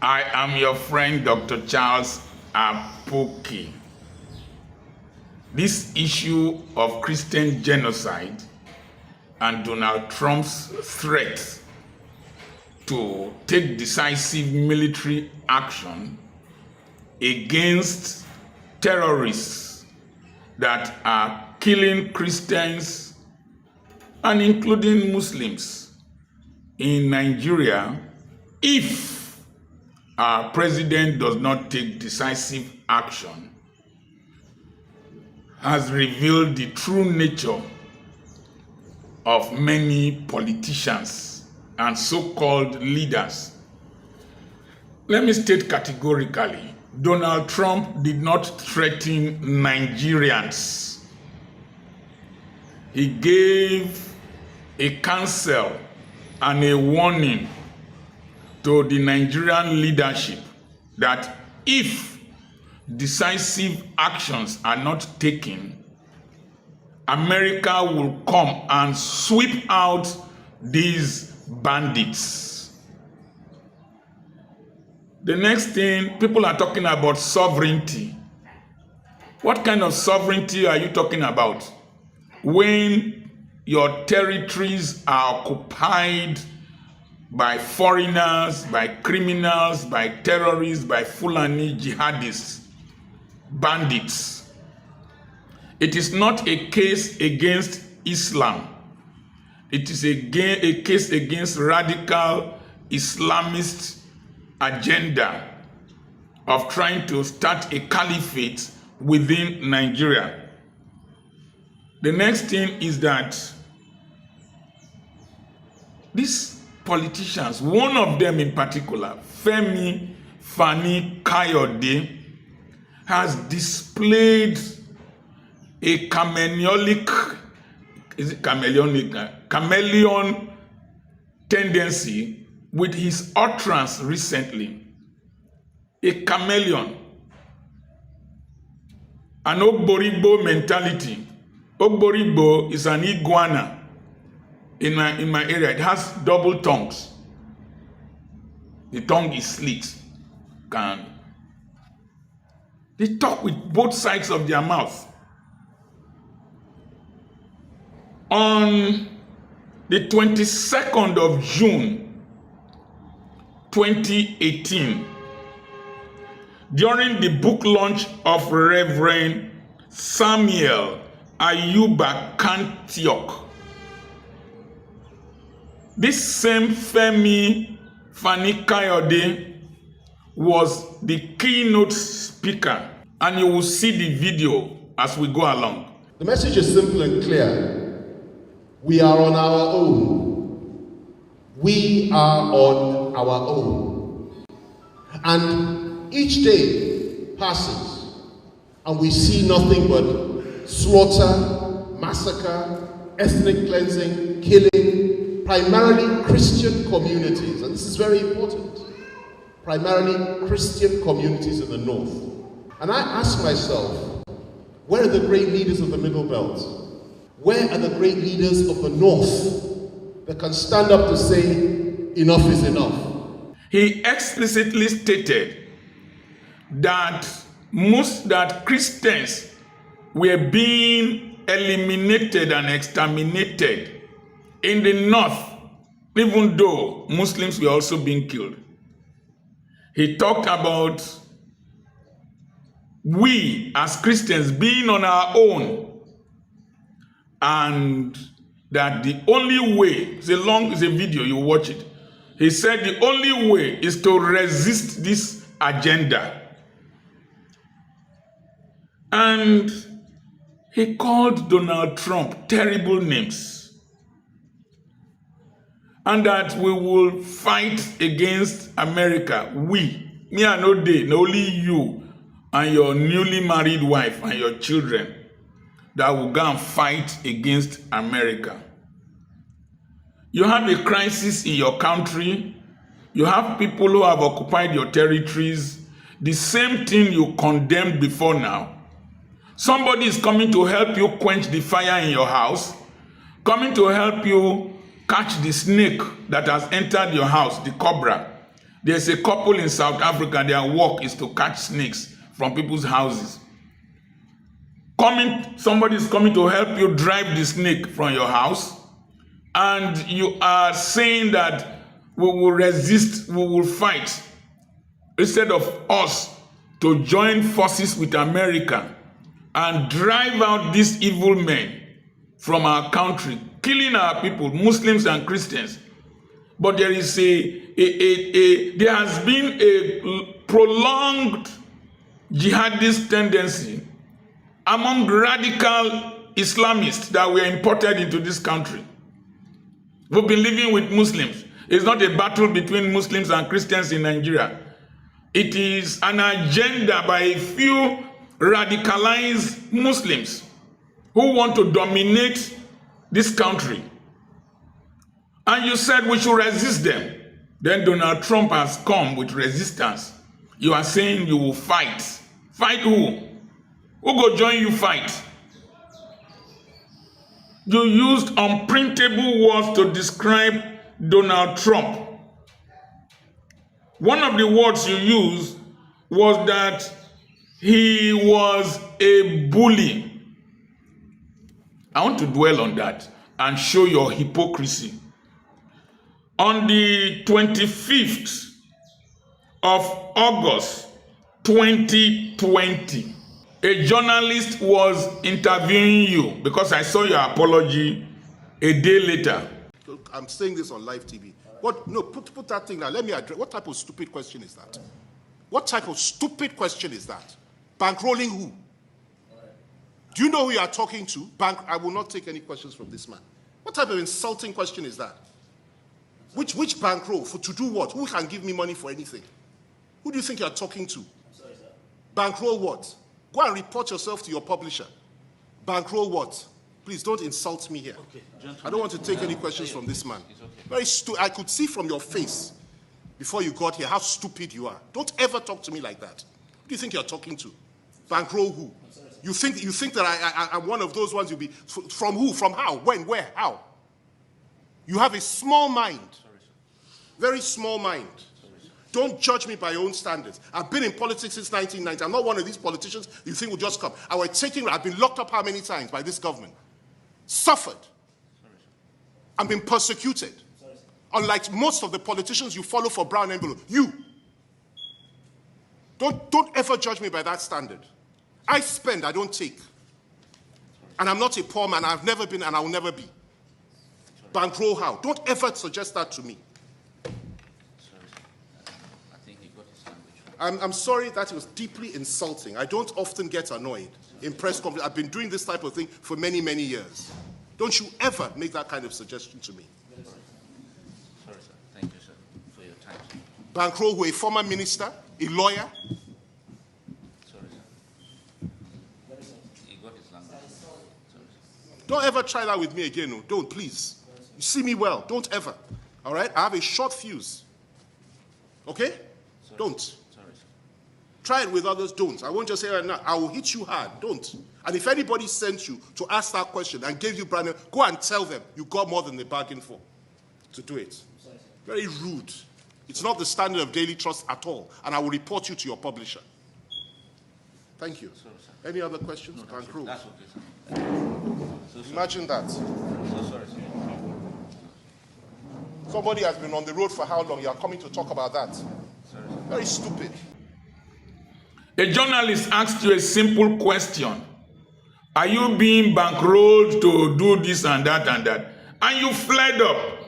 I am your friend, Dr. Charles Apoki. This issue of Christian genocide and Donald Trump's threat to take decisive military action against terrorists that are killing Christians and including Muslims in Nigeria if our president does not take decisive action, has revealed the true nature of many politicians and so-called leaders. Let me state categorically, Donald Trump did not threaten Nigerians. He gave a counsel and a warning to the Nigerian leadership that if decisive actions are not taken, America will come and sweep out these bandits. The next thing, people are talking about sovereignty. What kind of sovereignty are you talking about? When your territories are occupied by foreigners, by criminals, by terrorists, by Fulani jihadists, bandits. It is not a case against Islam. It is a case against radical Islamist agenda of trying to start a caliphate within Nigeria. The next thing is that these politicians, one of them in particular, Femi, Fani-Kayode, has displayed a chameleon tendency with his utterance recently. A chameleon, an Ogboribo mentality. Ogboribo is an iguana. In my area, it has double tongues. The tongue is slit. They talk with both sides of their mouth. On the 22nd of June, 2018, during the book launch of Reverend Samuel Ayuba Kantiok, this same Femi Fani-Kayode was the keynote speaker, and you will see the video as we go along. The message is simple and clear. We are on our own. We are on our own. And each day passes, and we see nothing but slaughter, massacre, ethnic cleansing, killing, primarily Christian communities, and this is very important, primarily Christian communities in the north. And I ask myself, where are the great leaders of the Middle Belt? Where are the great leaders of the north that can stand up to say, enough is enough? He explicitly stated that Christians were being eliminated and exterminated in the north, even though Muslims were also being killed. He talked about we as Christians being on our own, and that the only way, it's a video, you watch it. He said the only way is to resist this agenda. And he called Donald Trump terrible names. And that we will fight against America. Me and no day, only you and your newly married wife and your children that will go and fight against America. You have a crisis in your country. You have people who have occupied your territories. The same thing you condemned before now. Somebody is coming to help you quench the fire in your house, coming to help you catch the snake that has entered your house, the cobra. There's a couple in South Africa, their work is to catch snakes from people's houses. Somebody is coming to help you drive the snake from your house, and you are saying that we will resist, we will fight, instead of us to join forces with America and drive out these evil men from our country, killing our people, Muslims and Christians. But there is there has been a prolonged jihadist tendency among radical Islamists that were imported into this country. We've been living with Muslims. It's not a battle between Muslims and Christians in Nigeria. It is an agenda by a few radicalized Muslims who want to dominate this country. And you said we should resist them. Then Donald Trump has come with resistance. You are saying you will fight. Fight who? Who go join you fight? You used unprintable words to describe Donald Trump. One of the words you used was that he was a bully. I want to dwell on that and show your hypocrisy. On the 25th of August 2020, a journalist was interviewing you because I saw your apology a day later. I'm saying this on live TV. What? No, put that thing now. Let me address. What type of stupid question is that? What type of stupid question is that? Bankrolling who? Do you know who you are talking to? I will not take any questions from this man. What type of insulting question is that? Which bankroll? To do what? Who can give me money for anything? Who do you think you are talking to? Sorry, sir. Bankroll what? Go and report yourself to your publisher. Bankroll what? Please don't insult me here. Okay, I don't want to take any questions from this man. Very stupid. I could see from your face before you got here how stupid you are. Don't ever talk to me like that. Who do you think you're talking to? Bankroll who? You think that I'm one of those ones you'll be from who? From how? When? Where? How? You have a small mind. Very small mind. Don't judge me by your own standards. I've been in politics since 1990. I'm not one of these politicians you think will just come. I've been locked up how many times by this government? Suffered. I've been persecuted. Unlike most of the politicians you follow for brown envelope. You. Don't ever judge me by that standard. I spend, I don't take. And I'm not a poor man. I've never been and I will never be. Bankroll how? Don't ever suggest that to me. I'm sorry that it was deeply insulting. I don't often get annoyed in press conferences. I've been doing this type of thing for many, many years. Don't you ever make that kind of suggestion to me. Sorry, sir. Thank you, sir, for your time. Bankroll who, a former minister, a lawyer. Sorry, sir. He got his language. Sorry, sir. Don't ever try that with me again. No. Don't, please. You see me well. Don't ever. All right? I have a short fuse. Okay? Sorry. Don't. Sorry, sir. Try it with others. Don't. I won't just say right now, I will hit you hard. Don't. And if anybody sent you to ask that question and gave you brand new, go and tell them you got more than they bargained for to do it. Sorry, Very rude. It's not the standard of daily trust at all. And I will report you to your publisher. Thank you. Sorry, sir. Any other questions? No, that's okay, sir. So sorry. Imagine that. So sorry, sir. Somebody has been on the road for how long? You are coming to talk about that. Sorry, sir. Very stupid. A journalist asked you a simple question. Are you being bankrolled to do this and that and that? And you fled up.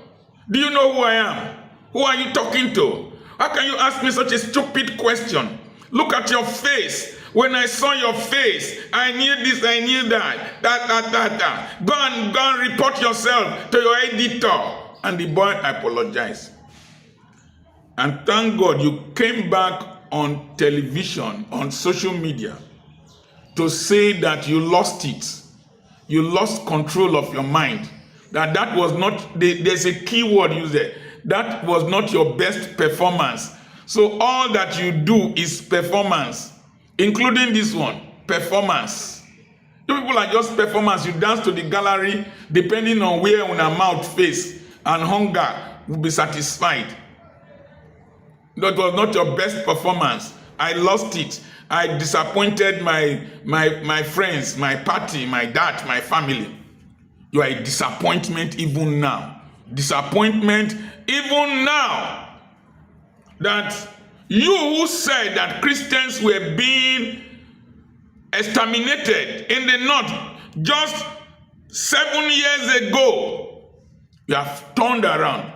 Do you know who I am? Who are you talking to? How can you ask me such a stupid question? Look at your face. When I saw your face, I knew this, I knew that. Go and report yourself to your editor. And the boy apologized. And thank God you came back on television, on social media, to say that you lost it. You lost control of your mind. That was not, there's a key word used there. That was not your best performance. So all that you do is performance, including this one, performance. You people are just performance. You dance to the gallery, depending on where on a mouth face and hunger will be satisfied. That was not your best performance. I lost it. I disappointed my friends, my party, my dad, my family. You are a disappointment even now. Disappointment even now. That you who said that Christians were being exterminated in the north just 7 years ago, you have turned around.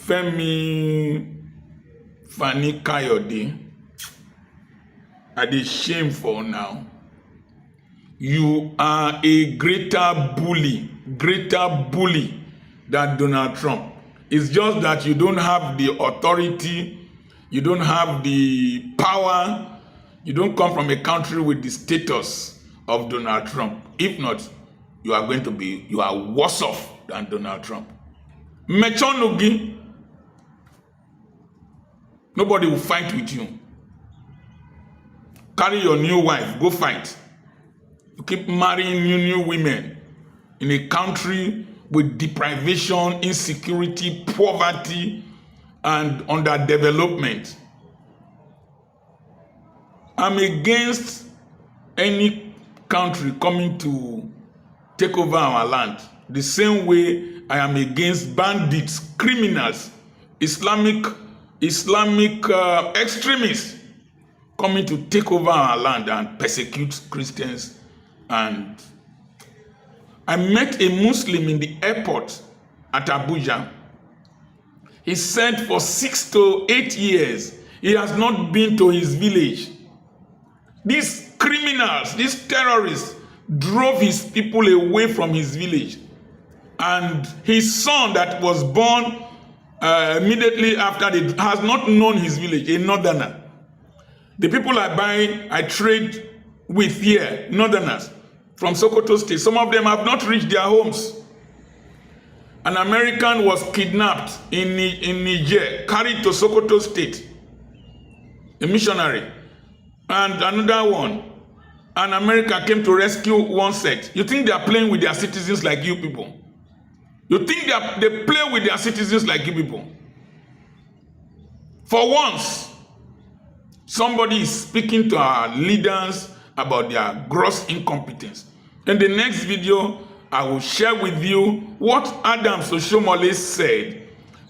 Femi, Fani-Kayode, are they shameful now? You are a greater bully than Donald Trump. It's just that you don't have the authority, you don't have the power, you don't come from a country with the status of Donald Trump. If not, you are worse off than Donald Trump. Mechonogi, nobody will fight with you. Carry your new wife, go fight. You keep marrying new women in a country with deprivation, insecurity, poverty, and underdevelopment. I'm against any country coming to take over our land. The same way I am against bandits, criminals, Islamic extremists coming to take over our land and persecute Christians. And I met a Muslim in the airport at Abuja. He said for 6 to 8 years, he has not been to his village. These criminals, these terrorists, drove his people away from his village. And his son that was born immediately after has not known his village, a northerner. The people I trade with here, northerners from Sokoto State, some of them have not reached their homes. An American was kidnapped in Niger, carried to Sokoto State, a missionary. And another one, an American came to rescue one set. You think they are playing with their citizens like you people? You think they play with their citizens like you people? For once, somebody is speaking to our leaders about their gross incompetence. In the next video, I will share with you what Adam Soshomole said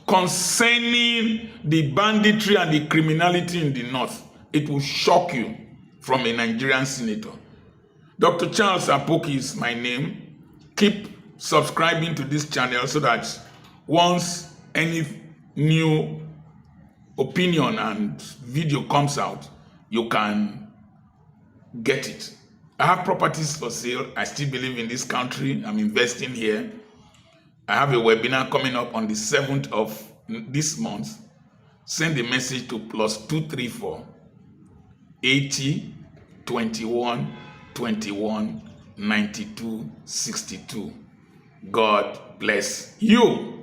concerning the banditry and the criminality in the north. It will shock you from a Nigerian senator. Dr. Charles Apoki is my name. Keep subscribing to this channel so that once any new opinion and video comes out, you can get it. I have properties for sale. I still believe in this country. I'm investing here. I have a webinar coming up on the 7th of this month. Send a message to +234 80 21 21 92 62. God bless you.